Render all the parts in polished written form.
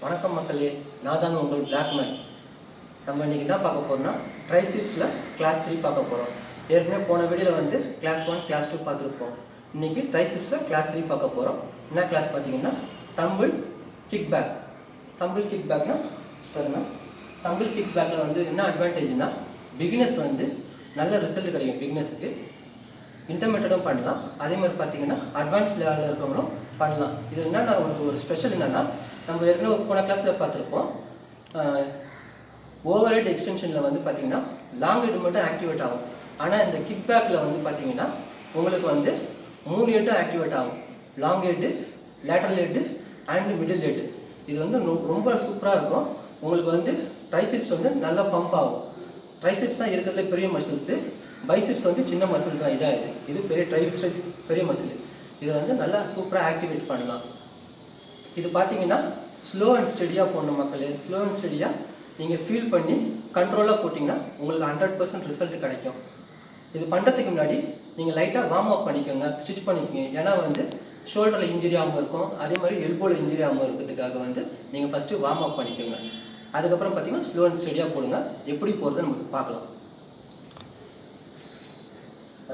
வணக்கம் மக்களே, நான் தாங்க உங்கள் பிளாக்மேன். நம்ம இன்றைக்கி என்ன பார்க்க போகிறோம்னா ட்ரைசிப்ஸில் கிளாஸ் 3 பார்க்க போகிறோம். ஏற்கனவே போன வீடியோவில் வந்து கிளாஸ் 1 கிளாஸ் 2 பார்த்துருப்போம். இன்றைக்கி ட்ரைசிப்ஸில் கிளாஸ் 3 பார்க்க போகிறோம். என்ன கிளாஸ் பார்த்தீங்கன்னா tumble kick back. Tumble kick பேக்னா பாருங்க, தம்பிள் கிக் பேக்கில் வந்து என்ன அட்வான்டேஜ்னா பிகினர்ஸ் வந்து நல்ல ரிசல்ட் கிடைக்கும். பிகினர்ஸுக்கு இன்டர்மீடியட்டும் பண்ணலாம், அதே மாதிரி பார்த்தீங்கன்னா அட்வான்ஸ் லெவலில் இருக்கிறவங்களும் பண்ணலாம். இது என்னென்னா ஒரு ஸ்பெஷல் என்னென்னா, நம்ம ஏற்கனவே போன கிளாஸில் பார்த்துருப்போம், ஓவர் ஹெட் எக்ஸ்டென்ஷனில் வந்து பார்த்தீங்கன்னா லாங் ஹெட் மட்டும் ஆக்டிவேட் ஆகும். ஆனால் இந்த கிக் பேக்கில் வந்து பார்த்தீங்கன்னா உங்களுக்கு வந்து 3 ஹெட்டும் ஆக்டிவேட் ஆகும். Long head, lateral head and middle head. இது வந்து ரொம்ப சூப்பராக இருக்கும். உங்களுக்கு வந்து ட்ரைசிப்ஸ் வந்து நல்லா பம்ப் ஆகும். ட்ரைசிப்ஸ் தான் இருக்கிறதுல பெரிய மசில்ஸு, பைசிப்ஸ் வந்து சின்ன மசில் தான். இதாக இது பெரிய ட்ரைசிப்ஸ் பெரிய மசில். இதை வந்து நல்லா சூப்பராக ஆக்டிவேட் பண்ணலாம். இது பார்த்தீங்கன்னா ஸ்லோ அண்ட் ஸ்டெடியாக போடணும் மக்களே. ஸ்லோ அண்ட் ஸ்டெடியாக நீங்கள் ஃபீல் பண்ணி கண்ட்ரோலாக போட்டிங்கன்னா உங்களுக்கு 100% ரிசல்ட் கிடைக்கும். இது பண்ணுறதுக்கு முன்னாடி நீங்கள் லைட்டாக வார்ம் அப் பண்ணிக்கோங்க, ஸ்டிச் பண்ணிக்கோங்க. ஏன்னா வந்து ஷோல்டரில் இன்ஜுரி ஆகாமல் இருக்கும், அதே மாதிரி எல்போவில் இன்ஜுரி ஆகாமல் இருக்கிறதுக்காக வந்து நீங்கள் ஃபஸ்ட்டு வார்ம் அப் பண்ணிக்கோங்க. அதுக்கப்புறம் பார்த்தீங்கன்னா ஸ்லோ அண்ட் ஸ்டெடியாக போடுங்க. எப்படி போகிறது நமக்கு பார்க்கலாம்.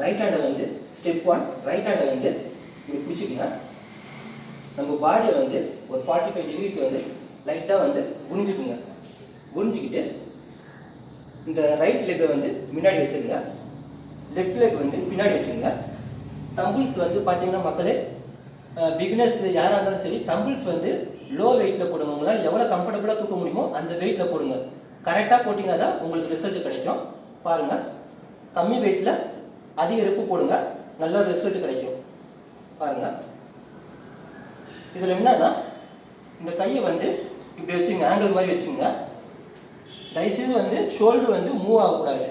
ரைட் ஹேண்டை வந்து ஸ்டெப் 1, ரைட் ஹேண்டை வந்து இப்படி பிடிச்சிக்கோங்க. நம்ம பாடியை வந்து ஒரு 45 டிகிரிக்கு வந்து லைட்டாக வந்து குனிஞ்சுக்குங்க. குனிஞ்சிக்கிட்டு இந்த ரைட் லெக்கை வந்து முன்னாடி வச்சுருங்க, லெஃப்ட் லெக் வந்து பின்னாடி வச்சுருங்க. தம்பிள்ஸ் வந்து பார்த்தீங்கன்னா மக்களே, பிகினர்ஸ் யாராக இருந்தாலும் சரி, தம்பிள்ஸ் வந்து லோ வெயிட்டில் போடுங்க. உங்களால் எவ்வளோ கம்ஃபர்டபுளாக தூக்க முடியுமோ அந்த வெயிட்டில் போடுங்க. கரெக்டாக போட்டிங்கன்னா தான் உங்களுக்கு ரிசல்ட் கிடைக்கும். பாருங்கள், கம்மி வெயிட்டில் அதிக ரெப்பு போடுங்க, நல்ல ரிசல்ட் கிடைக்கும். பாருங்கள், இதில் என்னன்னா இந்த கையை வந்து இப்படி வச்சுங்க, ஆங்கிள் மாதிரி வச்சுங்க. தயவுசெய்து வந்து ஷோல்டர் வந்து மூவ் ஆகக்கூடாது.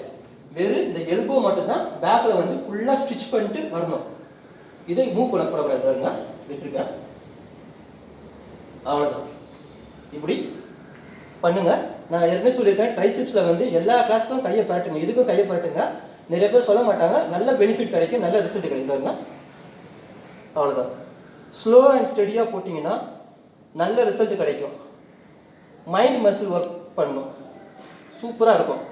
வெறும் இந்த எல்போ மட்டும்தான் பேக்கில் வந்து ஃபுல்லாக ஸ்டிச் பண்ணிட்டு வரணும். இதை மூவ் பண்ணக்கூடாது. பாருங்க, வச்சுருக்கேன். அவ்வளோதான், இப்படி பண்ணுங்க. நான் ஏற்கனவே சொல்லியிருக்கேன், ட்ரைசிப்ஸில் வந்து எல்லா கிளாஸுக்கும் கையை பரட்டுங்க, இதுக்கும் கையை பரட்டுங்க. நிறைய பேர் சொல்ல மாட்டாங்க, நல்ல பெனிஃபிட் கிடைக்கும், நல்ல ரிசல்ட் கிடைக்கும். அவ்வளோதான். ஸ்லோ அண்ட் ஸ்டெடியாக போட்டிங்கன்னா நல்ல ரிசல்ட் கிடைக்கும். மைண்ட் மசில் ஒர்க் பண்ணணும், சூப்பராக இருக்கும்.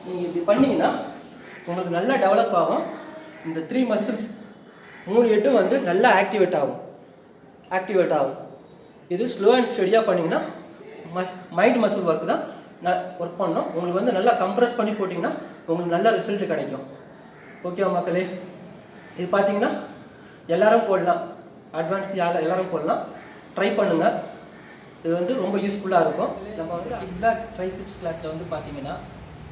நீங்கள் இப்படி பண்ணிங்கன்னா உங்களுக்கு நல்லா டெவலப் ஆகும். இந்த 3 மசில்ஸ் 3 ஹெட்டும் வந்து நல்லா ஆக்டிவேட் ஆகும். இது ஸ்லோ அண்ட் ஸ்டெடியாக பண்ணிங்கன்னா மைண்ட் மசில் ஒர்க் தான் ஒர்க் பண்ணணும். உங்களுக்கு வந்து நல்லா கம்ப்ரெஸ் பண்ணி போட்டிங்கன்னா உங்களுக்கு நல்ல ரிசல்ட் கிடைக்கும். ஓகேவா மக்களே? இது பார்த்தீங்கன்னா எல்லோரும் போடலாம், அட்வான்ஸ் எல்லோரும் போடலாம். ட்ரை பண்ணுங்கள், இது வந்து ரொம்ப யூஸ்ஃபுல்லாக இருக்கும். நம்ம வந்து கிக் பேக் ட்ரைசிப்ஸ் கிளாஸில் வந்து பார்த்தீங்கன்னா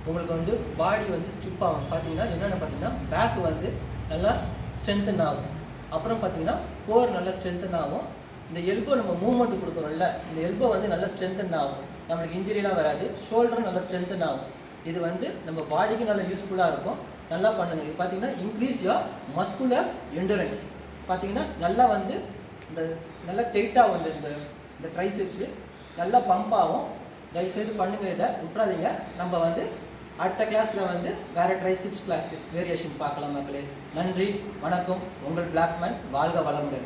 உங்களுக்கு வந்து பாடி வந்து ஸ்டிப் ஆகும். பார்த்தீங்கன்னா என்னென்ன பார்த்தீங்கன்னா பேக்கு வந்து நல்லா ஸ்ட்ரென்தன் ஆகும். அப்புறம் பார்த்தீங்கன்னா கோர் நல்லா ஸ்ட்ரென்தன் ஆகும். இந்த எல்போ நம்ம மூவ்மெண்ட் கொடுக்குறோம்ல, இந்த எல்போ வந்து நல்லா ஸ்ட்ரென்தன் ஆகும். நம்மளுக்கு இன்ஜுரிலாம் வராது. ஷோல்டரும் நல்லா ஸ்ட்ரென்தன் ஆகும். இது வந்து நம்ம பாடிக்கு நல்லா யூஸ்ஃபுல்லாக இருக்கும். நல்லா பண்ணுங்கள். இது பார்த்தீங்கன்னா இன்க்ரீஸ் யுவர் மஸ்குலர் எண்டூரன்ஸ். பார்த்தீங்கன்னா நல்லா வந்து இந்த நல்லா டைட்டாக வந்து இந்த ட்ரைசிப்ஸு நல்லா பம்ப் ஆகும். தயவுசெய்து பண்ணுங்கள், இதை விட்றாதீங்க. நம்ம வந்து அடுத்த கிளாஸில் வந்து வேறு ட்ரைசிப்ஸ் கிளாஸ் வேரியேஷன் பார்க்கலாம் மக்களே. நன்றி, வணக்கம். உங்கள் பிளாக்மேன். வாழ்க வளமுடன்.